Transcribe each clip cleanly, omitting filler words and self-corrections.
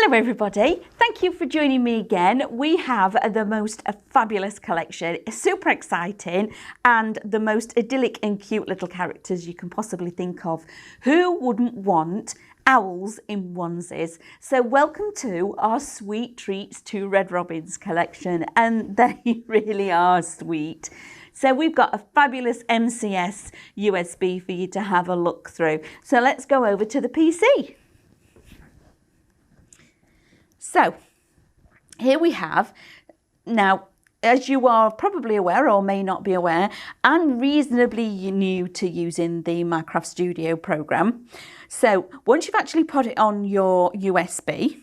Hello everybody, thank you for joining me again. We have the most fabulous collection, super exciting, and the most idyllic and cute little characters you can possibly think of. Who wouldn't want owls in onesies? So welcome to our Sweet Treats to Red Robins collection, and they really are sweet. So we've got a fabulous MCS USB for you to have a look through. So let's go over to the PC. So here we have, now as you are probably aware or may not be aware, I'm reasonably new to using the Minecraft Studio program. So once you've actually put it on your USB,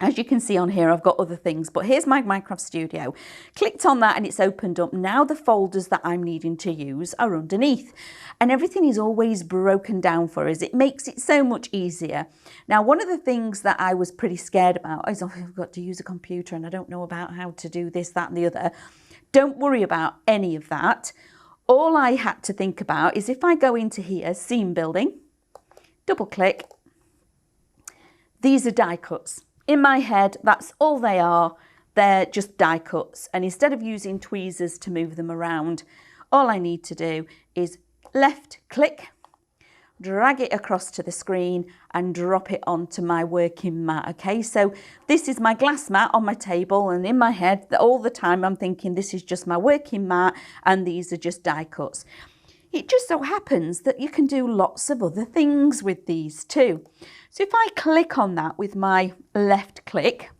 as you can see on here, I've got other things, but here's my Minecraft Studio. Clicked on that and it's opened up. Now the folders that I'm needing to use are underneath, and everything is always broken down for us. It makes it so much easier. Now, one of the things that I was pretty scared about is, oh, I've got to use a computer and I don't know about how to do this, that and the other. Don't worry about any of that. All I had to think about is if I go into here, scene building, double click, these are die cuts. In my head, that's all they are. They're just die cuts. And instead of using tweezers to move them around, all I need to do is left click, drag it across to the screen and drop it onto my working mat. Okay, so this is my glass mat on my table, and in my head all the time I'm thinking this is just my working mat and these are just die cuts. It just so happens that you can do lots of other things with these too. So if I click on that with my left click,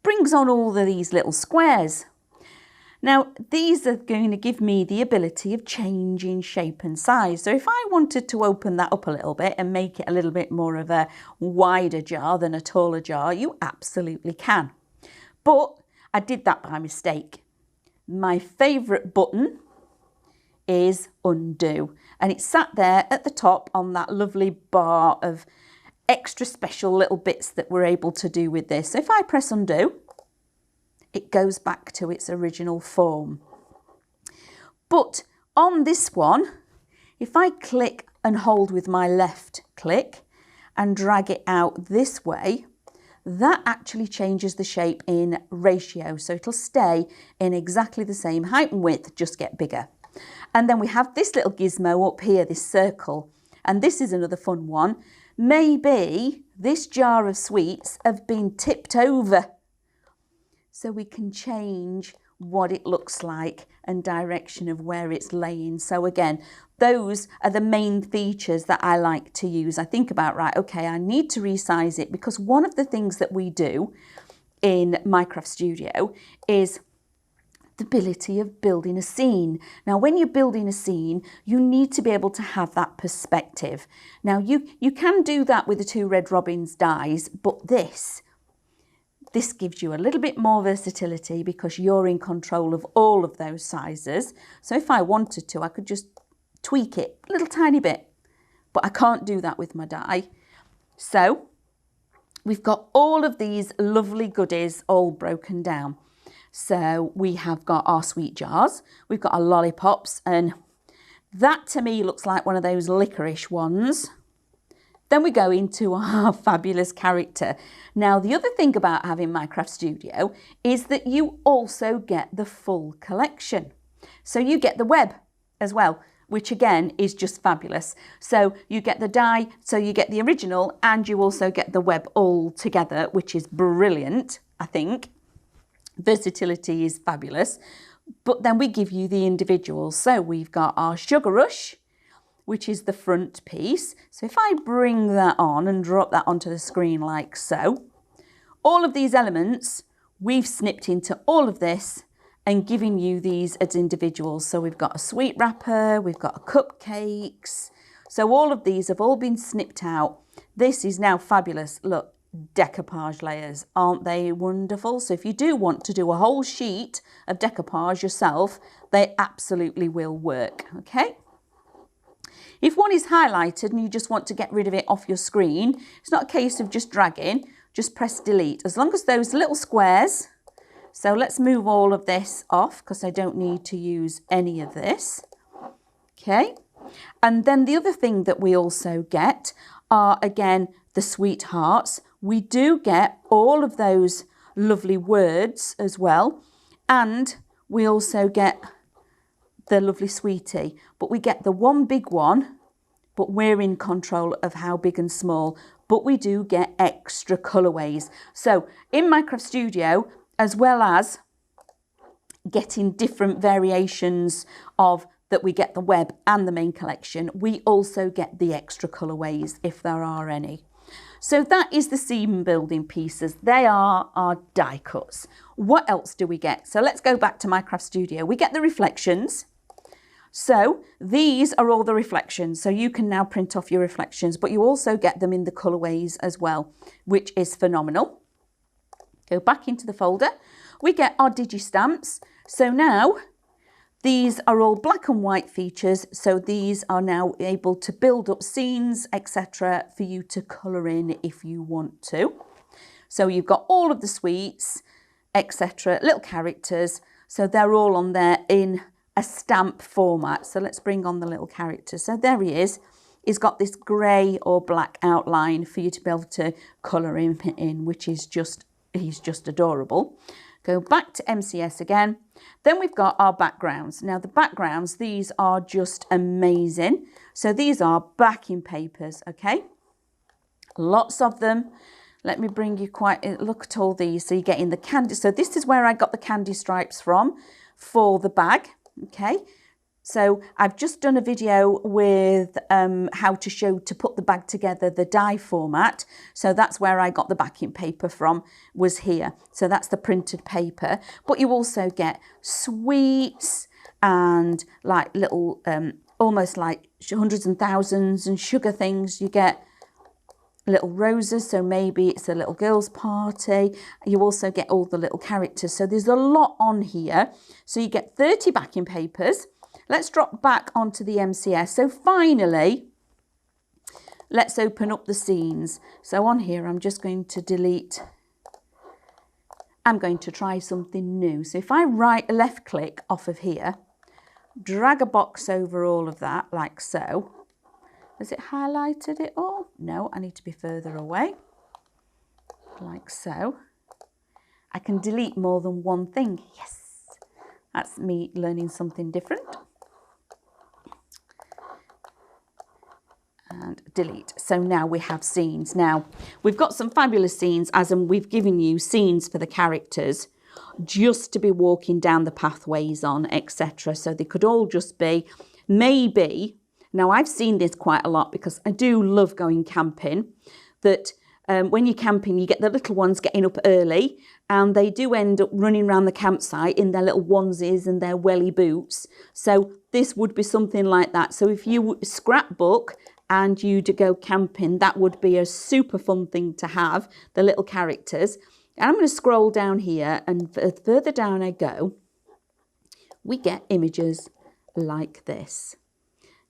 brings on all of these little squares. Now, these are going to give me the ability of changing shape and size. So if I wanted to open that up a little bit and make it a little bit more of a wider jar than a taller jar, you absolutely can. But I did that by mistake. My favourite button is undo, and it's sat there at the top on that lovely bar of extra special little bits that we're able to do with this. So if I press undo, it goes back to its original form. But on this one, if I click and hold with my left click and drag it out this way, that actually changes the shape in ratio, so it'll stay in exactly the same height and width, just get bigger. And then we have this little gizmo up here, this circle. And this is another fun one. Maybe this jar of sweets have been tipped over, so we can change what it looks like and direction of where it's laying. So again, those are the main features that I like to use. I think about, right, okay, I need to resize it, because one of the things that we do in Minecraft Studio is the ability of building a scene. Now, when you're building a scene, you need to be able to have that perspective. Now, you can do that with the 2 Red Robins dies, but this gives you a little bit more versatility because you're in control of all of those sizes. So if I wanted to, I could just tweak it a little tiny bit, but I can't do that with my die. So we've got all of these lovely goodies all broken down. So we have got our sweet jars, we've got our lollipops, and that to me looks like one of those licorice ones. Then we go into our fabulous character. Now, the other thing about having Minecraft Studio is that you also get the full collection. So you get the web as well, which again is just fabulous. So you get the die, so you get the original, and you also get the web all together, which is brilliant, I think. Versatility is fabulous. But then we give you the individuals. So we've got our Sugar Rush, which is the front piece. So if I bring that on and drop that onto the screen like so, all of these elements we've snipped into all of this and giving you these as individuals. So we've got a sweet wrapper, we've got cupcakes. So all of these have all been snipped out. This is now fabulous. Look, decoupage layers, aren't they wonderful? So if you do want to do a whole sheet of decoupage yourself, they absolutely will work, okay? If one is highlighted and you just want to get rid of it off your screen, it's not a case of just dragging, just press delete. As long as those little squares, so let's move all of this off because I don't need to use any of this, okay? And then the other thing that we also get are, again, the sweethearts, we do get all of those lovely words as well. And we also get the lovely sweetie, but we get the one big one, but we're in control of how big and small, but we do get extra colorways. So in Minecraft Studio, as well as getting different variations of that, we get the web and the main collection, we also get the extra colorways if there are any. So that is the seam building pieces. They are our die cuts. What else do we get? So let's go back to Minecraft Studio. We get the reflections. So these are all the reflections. So you can now print off your reflections, but you also get them in the colorways as well, which is phenomenal. Go back into the folder. We get our digi stamps. So now these are all black and white features. So these are now able to build up scenes, etc., for you to colour in if you want to. So you've got all of the sweets, etc., little characters. So they're all on there in a stamp format. So let's bring on the little character. So there he is. He's got this grey or black outline for you to be able to colour him in, which is just, he's just adorable. Go back to MCS again. Then we've got our backgrounds. Now the backgrounds, these are just amazing. So these are backing papers, okay? Lots of them. Let me bring you look at all these. So you're getting the candy. So this is where I got the candy stripes from for the bag, okay? So I've just done a video with how to put the bag together, the die format. So that's where I got the backing paper from, was here. So that's the printed paper. But you also get sweets and like little, almost like hundreds and thousands and sugar things. You get little roses, so maybe it's a little girl's party. You also get all the little characters. So there's a lot on here. So you get 30 backing papers. Let's drop back onto the MCS. So finally, let's open up the scenes. So on here, I'm just going to delete. I'm going to try something new. So if I left click off of here, drag a box over all of that like so. Has it highlighted it all? No, I need to be further away. Like so. I can delete more than one thing. Yes, that's me learning something different. And delete. So now we have scenes. Now we've got some fabulous scenes, as in we've given you scenes for the characters just to be walking down the pathways on, etc. So they could all just be maybe. Now I've seen this quite a lot because I do love going camping, that when you're camping, you get the little ones getting up early and they do end up running around the campsite in their little onesies and their welly boots. So this would be something like that. So if you scrapbook and you'd go camping, that would be a super fun thing to have, the little characters. And I'm going to scroll down here, and further down I go, we get images like this.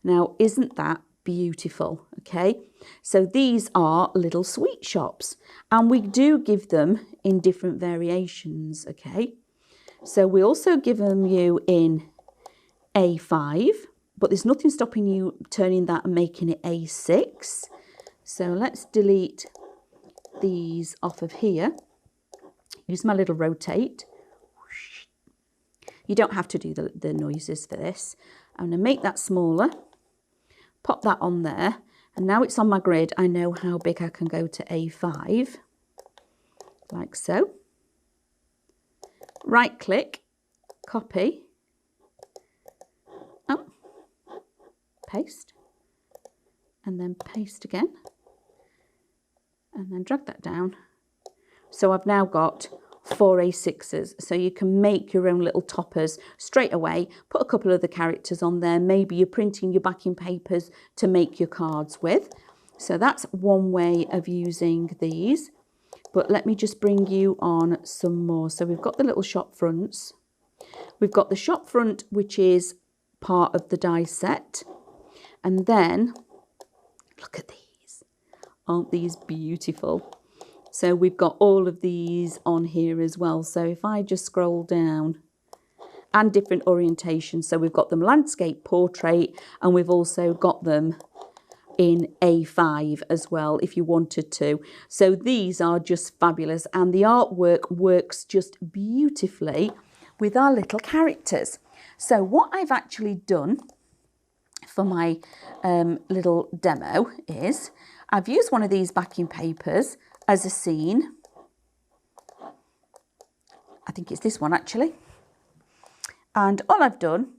Now, isn't that beautiful? Okay, so these are little sweet shops, and we do give them in different variations. Okay, so we also give them you in A5, but there's nothing stopping you turning that and making it A6. So let's delete these off of here. Use my little rotate. You don't have to do the noises for this. I'm going to make that smaller. Pop that on there. And now it's on my grid. I know how big I can go to A5. Like so. Right click. Copy. Oh. Paste. And then paste again. And then drag that down. So I've now got 4 A6s, so you can make your own little toppers straight away, put a couple of the characters on there, maybe you're printing your backing papers to make your cards with. So that's one way of using these, but let me just bring you on some more. So we've got the little shop fronts. We've got the shop front, which is part of the die set, and then look at these. Aren't these beautiful? So we've got all of these on here as well. So if I just scroll down, and different orientations. So we've got them landscape, portrait, and we've also got them in A5 as well if you wanted to. So these are just fabulous, and the artwork works just beautifully with our little characters. So what I've actually done for my little demo is I've used one of these backing papers as a scene. I think it's this one actually. And all I've done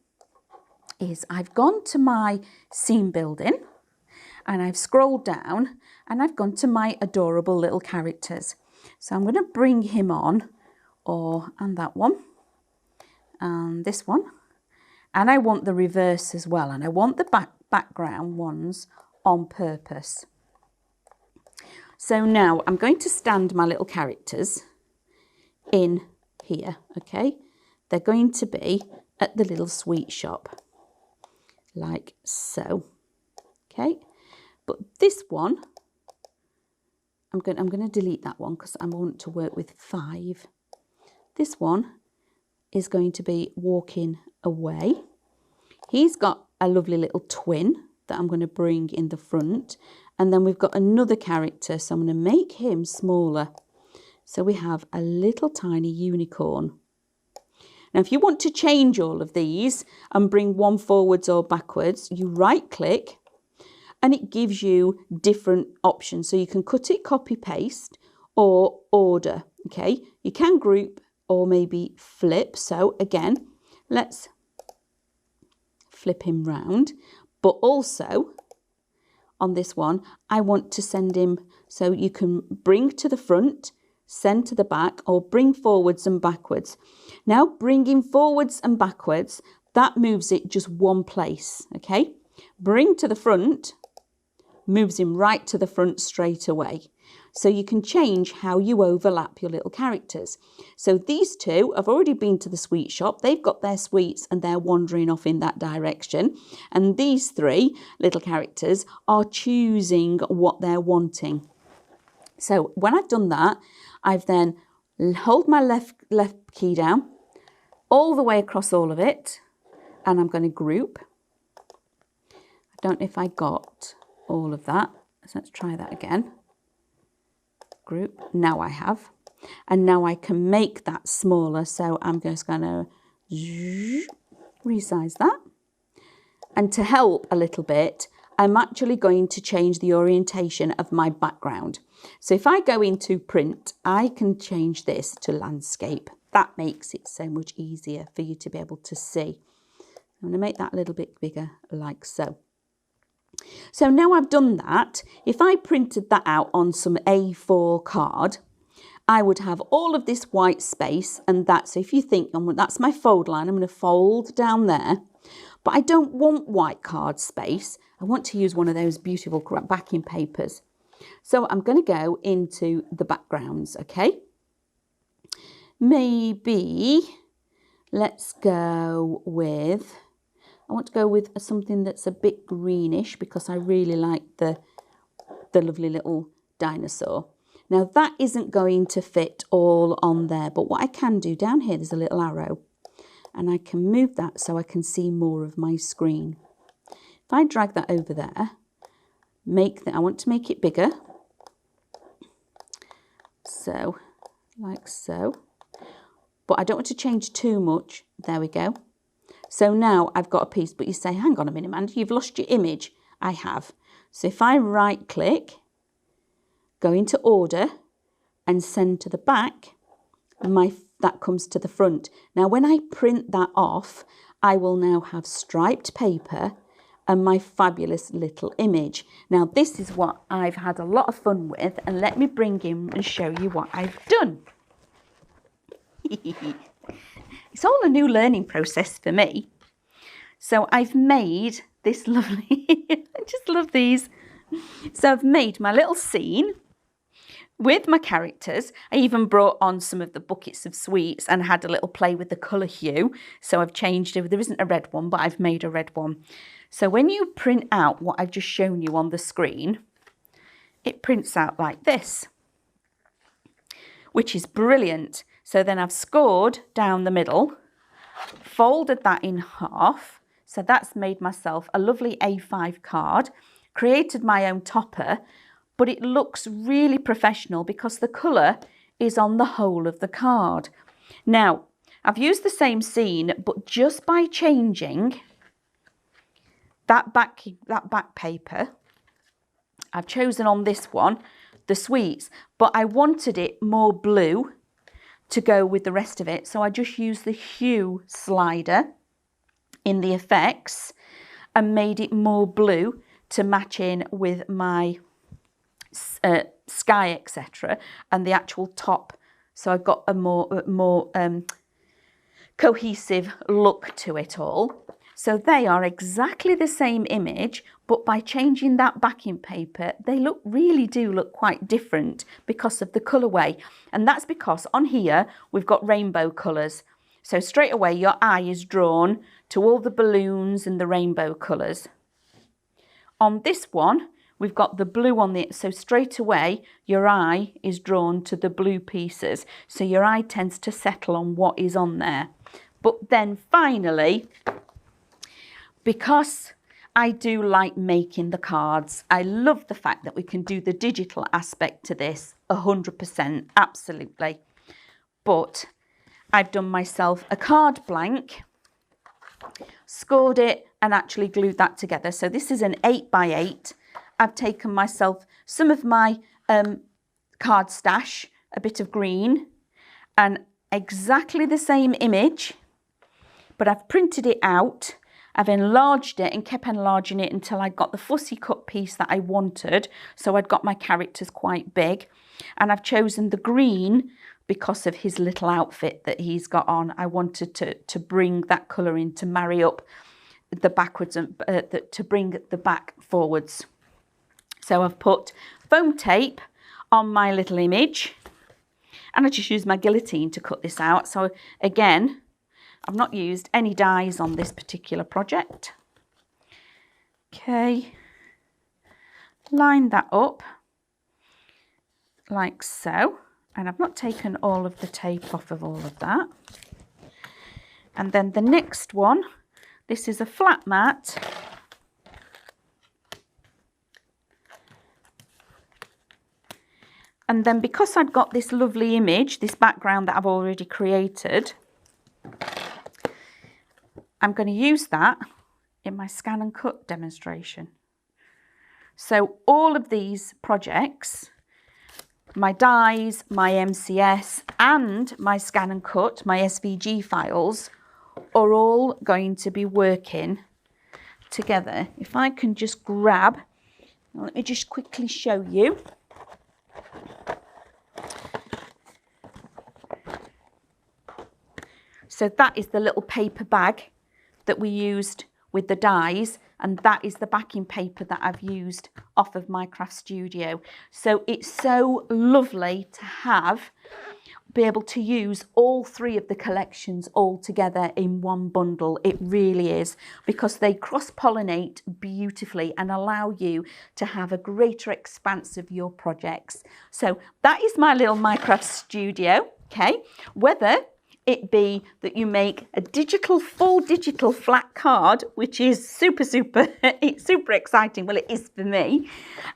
is I've gone to my scene building and I've scrolled down and I've gone to my adorable little characters. So I'm going to bring him on, and that one, and this one. And I want the reverse as well. And I want the background ones on purpose. So now I'm going to stand my little characters in here, okay? They're going to be at the little sweet shop, like so, okay? But this one, I'm going to delete that one because I want to work with 5. This one is going to be walking away. He's got a lovely little twin that I'm going to bring in the front. And then we've got another character, so I'm going to make him smaller. So we have a little tiny unicorn. Now, if you want to change all of these and bring one forwards or backwards, you right click and it gives you different options. So you can cut it, copy, paste, or order, okay? You can group or maybe flip. So again, let's flip him round. But also on this one, I want to send him, so you can bring to the front, send to the back, or bring forwards and backwards. Now bringing forwards and backwards, that moves it just one place, okay? Bring to the front moves him right to the front straight away. So you can change how you overlap your little characters. So these two have already been to the sweet shop. They've got their sweets and they're wandering off in that direction. And these 3 little characters are choosing what they're wanting. So when I've done that, I've then hold my left key down all the way across all of it, and I'm going to group. I don't know if I got all of that. So let's try that again. Group. Now I have. And now I can make that smaller. So I'm just going to resize that. And to help a little bit, I'm actually going to change the orientation of my background. So if I go into print, I can change this to landscape. That makes it so much easier for you to be able to see. I'm going to make that a little bit bigger, like so. So now I've done that, if I printed that out on some A4 card, I would have all of this white space, and that's, so if you think, that's my fold line, I'm going to fold down there, but I don't want white card space. I want to use one of those beautiful backing papers. So I'm going to go into the backgrounds, okay? Maybe let's go with, I want to go with something that's a bit greenish because I really like the lovely little dinosaur. Now that isn't going to fit all on there, but what I can do down here, there's a little arrow and I can move that so I can see more of my screen. If I drag that over there, I want to make it bigger. So, like so. But I don't want to change too much. There we go. So now I've got a piece, but you say, hang on a minute, Amanda, you've lost your image. I have. So if I right click, go into order and send to the back, that comes to the front. Now when I print that off, I will now have striped paper and my fabulous little image. Now this is what I've had a lot of fun with, and let me bring in and show you what I've done. It's all a new learning process for me. So I've made this lovely, I just love these. So I've made my little scene with my characters. I even brought on some of the buckets of sweets and had a little play with the colour hue. So I've changed it. There isn't a red one, but I've made a red one. So when you print out what I've just shown you on the screen, it prints out like this, which is brilliant. So then I've scored down the middle, folded that in half. So that's made myself a lovely A5 card, created my own topper, but it looks really professional because the colour is on the whole of the card. Now, I've used the same scene, but just by changing that back paper, I've chosen on this one the sweets, but I wanted it more blue to go with the rest of it. So I just used the hue slider in the effects and made it more blue to match in with my sky, etc., and the actual top. So I've got a more cohesive look to it all. So they are exactly the same image, but by changing that backing paper, they really do look quite different because of the colourway. And that's because on here, we've got rainbow colours. So straight away, your eye is drawn to all the balloons and the rainbow colours. On this one, we've got the blue on it. So straight away, your eye is drawn to the blue pieces. So your eye tends to settle on what is on there. But then finally, because I do like making the cards, I love the fact that we can do the digital aspect to this 100%, absolutely. But I've done myself a card blank, scored it and actually glued that together. So this is an 8x8. I've taken myself some of my card stash, a bit of green, and exactly the same image, but I've printed it out. I've enlarged it and kept enlarging it until I got the fussy cut piece that I wanted. So I'd got my characters quite big. And I've chosen the green because of his little outfit that he's got on. I wanted to bring that colour in to marry up the backwards and to bring the back forwards. So I've put foam tape on my little image. And I just used my guillotine to cut this out. So again, I've not used any dies on this particular project. Okay, line that up like so. And I've not taken all of the tape off of all of that. And then the next one, this is a flat mat. And then because I'd got this lovely image, this background that I've already created, I'm going to use that in my scan and cut demonstration. So all of these projects, my dies, my MCS and my scan and cut, my SVG files, are all going to be working together. If I can just grab, let me just quickly show you. So that is the little paper bag that we used with the dies, and that is the backing paper that I've used off of my craft studio. So it's so lovely to be able to use all three of the collections all together in one bundle. It really is, because they cross-pollinate beautifully and allow you to have a greater expanse of your projects. So that is my little Minecraft studio, okay? Whether it be that you make a full digital flat card, which is it's super exciting. Well, it is for me.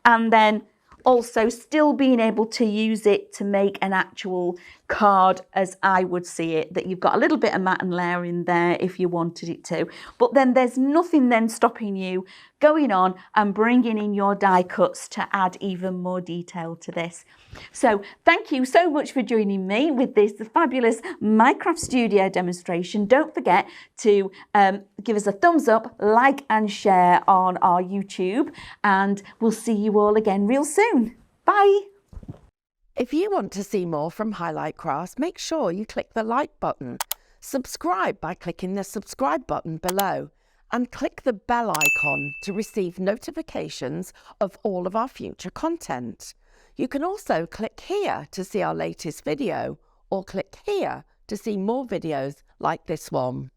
And then also still being able to use it to make an actual card as I would see it, that you've got a little bit of matte and layer in there if you wanted it to. But then there's nothing then stopping you going on and bringing in your die cuts to add even more detail to this. So thank you so much for joining me with this fabulous Minecraft Studio demonstration. Don't forget to give us a thumbs up, like and share on our YouTube, and we'll see you all again real soon. Bye. If you want to see more from Highlight Crafts, make sure you click the like button, subscribe by clicking the subscribe button below, and click the bell icon to receive notifications of all of our future content. You can also click here to see our latest video, or click here to see more videos like this one.